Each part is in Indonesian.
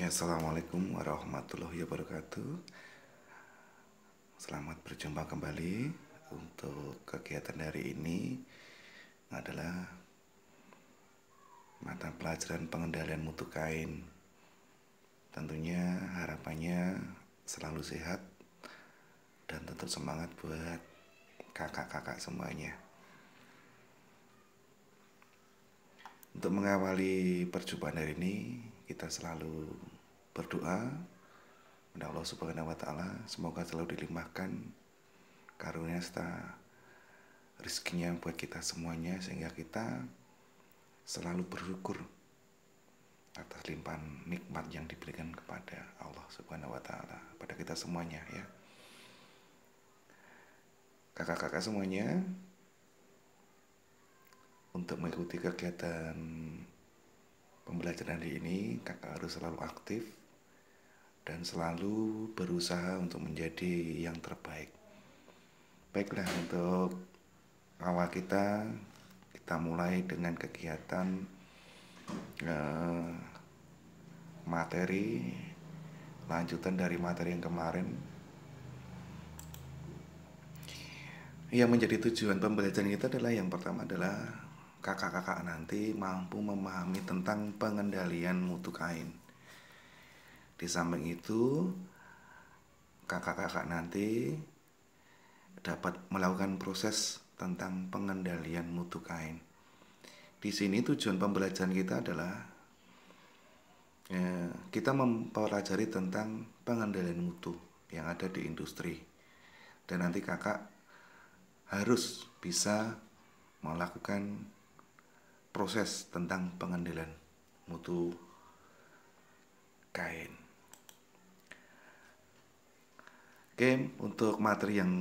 Ya, assalamualaikum warahmatullahi wabarakatuh. Selamat berjumpa kembali. Untuk kegiatan hari ini adalah mata pelajaran pengendalian mutu kain. Tentunya harapannya selalu sehat dan tetap semangat buat kakak-kakak semuanya. Untuk mengawali perjumpaan hari ini, kita selalu berdoa kepada Allah Subhanahu wa Ta'ala, semoga selalu dilimpahkan karunia serta rezekinya buat kita semuanya, sehingga kita selalu bersyukur atas limpahan nikmat yang diberikan kepada Allah Subhanahu wa Ta'ala, pada kita semuanya ya. Kakak-kakak semuanya, untuk mengikuti kegiatan pembelajaran hari ini, kakak harus selalu aktif dan selalu berusaha untuk menjadi yang terbaik. Baiklah, untuk awal kita mulai dengan kegiatan materi lanjutan dari materi yang kemarin. Yang menjadi tujuan pembelajaran kita adalah, yang pertama adalah kakak-kakak nanti mampu memahami tentang pengendalian mutu kain. Di samping itu, kakak-kakak nanti dapat melakukan proses tentang pengendalian mutu kain. Di sini tujuan pembelajaran kita adalah kita mempelajari tentang pengendalian mutu yang ada di industri. Dan nanti kakak harus bisa melakukan proses tentang pengendalian mutu kain. Oke, untuk materi yang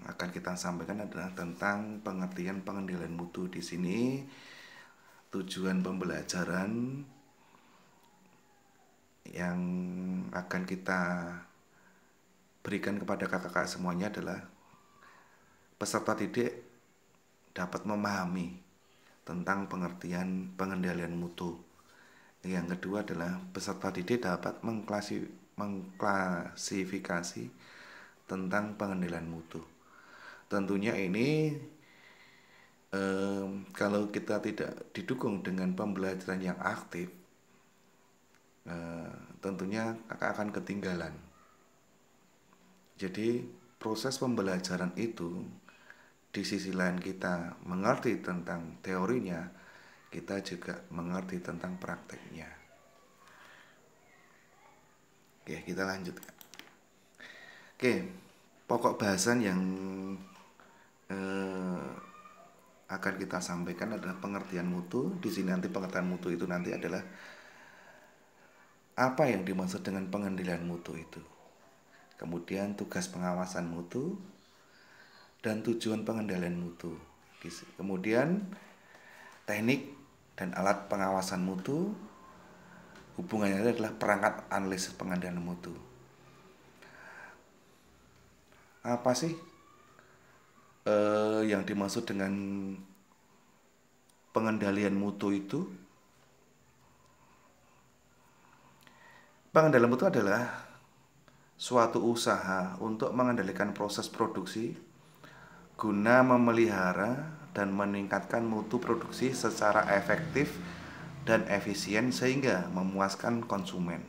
akan kita sampaikan adalah tentang pengertian pengendalian mutu. Di sini tujuan pembelajaran yang akan kita berikan kepada kakak-kakak semuanya adalah peserta didik dapat memahami tentang pengertian pengendalian mutu. Yang kedua adalah peserta didik dapat mengklasifikasi tentang pengendalian mutu. Tentunya ini kalau kita tidak didukung dengan pembelajaran yang aktif, tentunya kakak akan ketinggalan. Jadi proses pembelajaran itu, di sisi lain kita mengerti tentang teorinya, kita juga mengerti tentang prakteknya. Oke, kita lanjutkan. Oke, pokok bahasan yang akan kita sampaikan adalah pengertian mutu. Di sini nanti pengertian mutu itu nanti adalah apa yang dimaksud dengan pengendalian mutu itu. Kemudian tugas pengawasan mutu dan tujuan pengendalian mutu. Kemudian teknik dan alat pengawasan mutu. Hubungannya adalah perangkat analisis pengendalian mutu. Apa sih yang dimaksud dengan pengendalian mutu itu? Pengendalian mutu adalah suatu usaha untuk mengendalikan proses produksi guna memelihara dan meningkatkan mutu produksi secara efektif dan efisien sehingga memuaskan konsumen.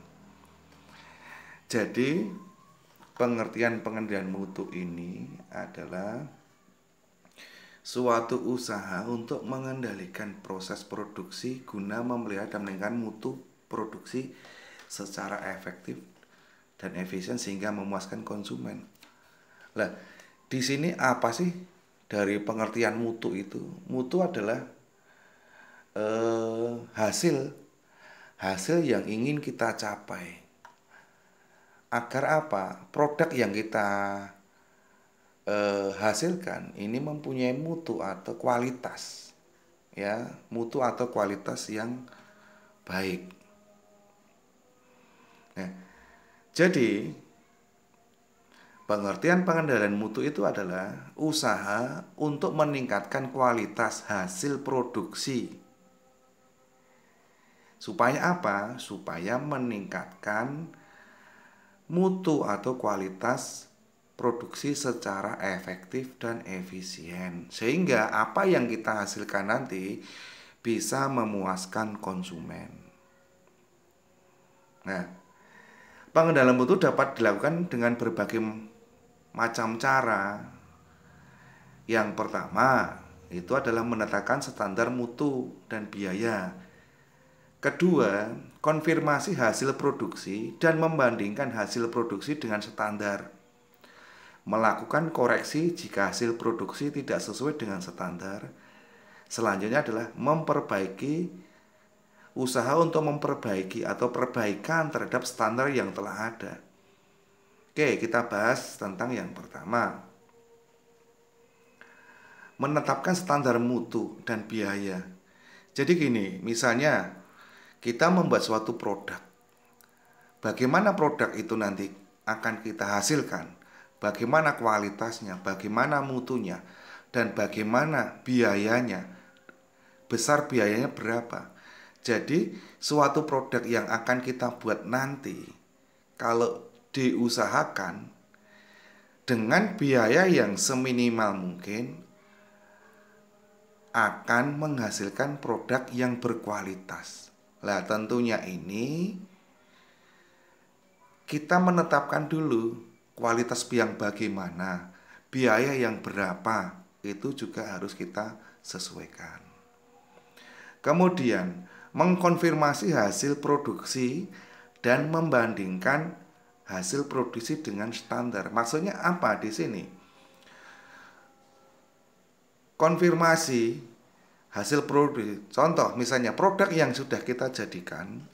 Jadi, pengertian pengendalian mutu ini adalah suatu usaha untuk mengendalikan proses produksi guna memelihara dan meningkatkan mutu produksi secara efektif dan efisien sehingga memuaskan konsumen. Nah, di sini apa sih dari pengertian mutu itu? Mutu adalah hasil yang ingin kita capai. Agar apa? Produk yang kita hasilkan ini mempunyai mutu atau kualitas, ya, mutu atau kualitas yang baik. Nah, jadi pengertian pengendalian mutu itu adalah usaha untuk meningkatkan kualitas hasil produksi. Supaya apa? Supaya meningkatkan mutu atau kualitas produksi secara efektif dan efisien. Sehingga apa yang kita hasilkan nanti bisa memuaskan konsumen. Nah, pengendalian mutu dapat dilakukan dengan berbagai macam cara. Yang pertama, itu adalah menetapkan standar mutu dan biaya. Kedua, konfirmasi hasil produksi dan membandingkan hasil produksi dengan standar. Melakukan koreksi jika hasil produksi tidak sesuai dengan standar. Selanjutnya adalah memperbaiki usaha untuk memperbaiki atau perbaikan terhadap standar yang telah ada. Oke, kita bahas tentang yang pertama. Menetapkan standar mutu dan biaya. Jadi gini, misalnya kita membuat suatu produk. Bagaimana produk itu nanti akan kita hasilkan? Bagaimana kualitasnya? Bagaimana mutunya? Dan bagaimana biayanya? Besar biayanya berapa? Jadi suatu produk yang akan kita buat nanti, kalau diusahakan dengan biaya yang seminimal mungkin, akan menghasilkan produk yang berkualitas. Lah tentunya ini kita menetapkan dulu kualitas yang bagaimana, biaya yang berapa, itu juga harus kita sesuaikan. Kemudian mengkonfirmasi hasil produksi dan membandingkan hasil produksi dengan standar. Maksudnya apa di sini? Konfirmasi hasil produksi. Contoh misalnya produk yang sudah kita jadikan,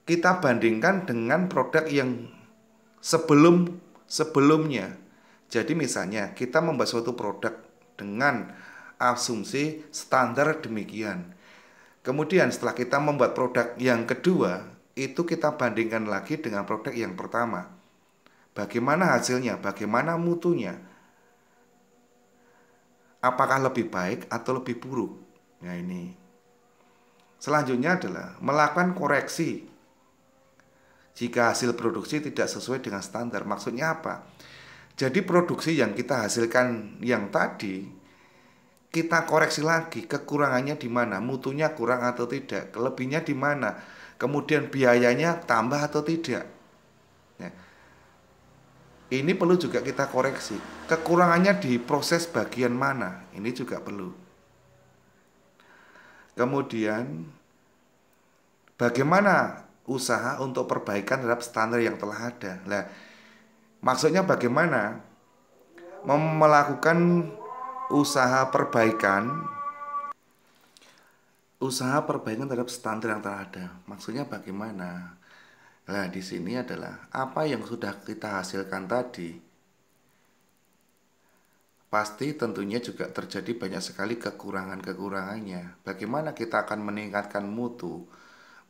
kita bandingkan dengan produk yang sebelumnya. Jadi misalnya kita membuat suatu produk dengan asumsi standar demikian. Kemudian setelah kita membuat produk yang kedua, itu kita bandingkan lagi dengan produk yang pertama. Bagaimana hasilnya? Bagaimana mutunya? Apakah lebih baik atau lebih buruk? Nah ini. Selanjutnya adalah melakukan koreksi jika hasil produksi tidak sesuai dengan standar. Maksudnya apa? Jadi produksi yang kita hasilkan yang tadi, kita koreksi lagi kekurangannya di mana, mutunya kurang atau tidak, kelebihnya di mana, kemudian biayanya tambah atau tidak. Ya. Ini perlu juga kita koreksi. Kekurangannya di proses bagian mana, ini juga perlu. Kemudian bagaimana usaha untuk perbaikan terhadap standar yang telah ada. Nah, maksudnya bagaimana melakukan usaha perbaikan terhadap standar yang telah ada. Maksudnya bagaimana? Nah, di sini adalah apa yang sudah kita hasilkan tadi. Pasti tentunya juga terjadi banyak sekali kekurangan-kekurangannya. Bagaimana kita akan meningkatkan mutu?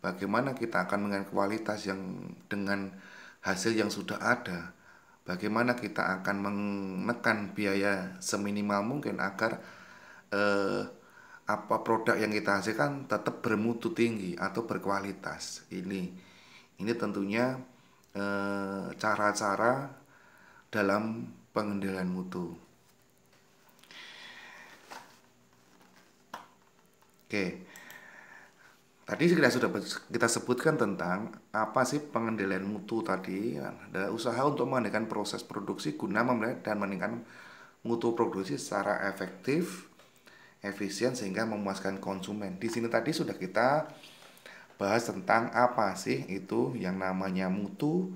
Bagaimana kita akan meningkatkan kualitas yang dengan hasil yang sudah ada? Bagaimana kita akan menekan biaya seminimal mungkin agar apa produk yang kita hasilkan tetap bermutu tinggi atau berkualitas. Ini tentunya cara-cara dalam pengendalian mutu. Oke. Tadi kita sebutkan tentang apa sih pengendalian mutu tadi. Ada usaha untuk mengendalikan proses produksi guna memelihara dan meningkatkan mutu produksi secara efektif, efisien sehingga memuaskan konsumen. Di sini tadi sudah kita bahas tentang apa sih itu yang namanya mutu,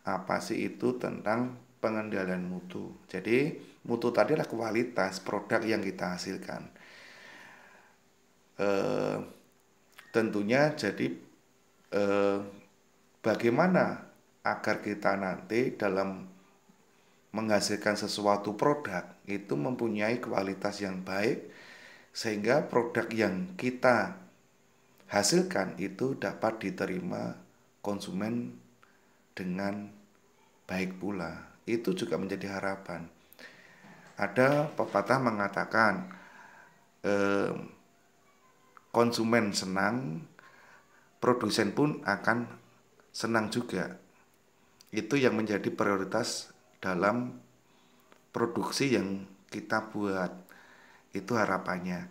apa sih itu tentang pengendalian mutu. Jadi mutu tadi adalah kualitas produk yang kita hasilkan. Tentunya jadi bagaimana agar kita nanti dalam menghasilkan sesuatu produk itu mempunyai kualitas yang baik sehingga produk yang kita hasilkan itu dapat diterima konsumen dengan baik pula. Itu juga menjadi harapan. Ada pepatah mengatakan konsumen senang, produsen pun akan senang juga. Itu yang menjadi prioritas dalam produksi yang kita buat. Itu harapannya.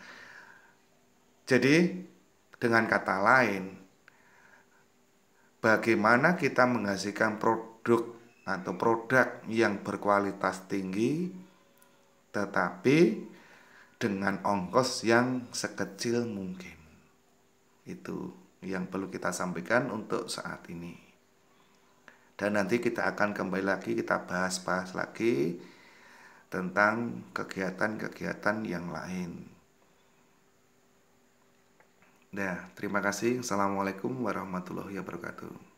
Jadi dengan kata lain, bagaimana kita menghasilkan produk atau produk yang berkualitas tinggi tetapi dengan ongkos yang sekecil mungkin. Itu yang perlu kita sampaikan untuk saat ini. Dan nanti kita akan kembali lagi, kita bahas-bahas lagi tentang kegiatan-kegiatan yang lain. Nah, terima kasih. Assalamualaikum warahmatullahi wabarakatuh.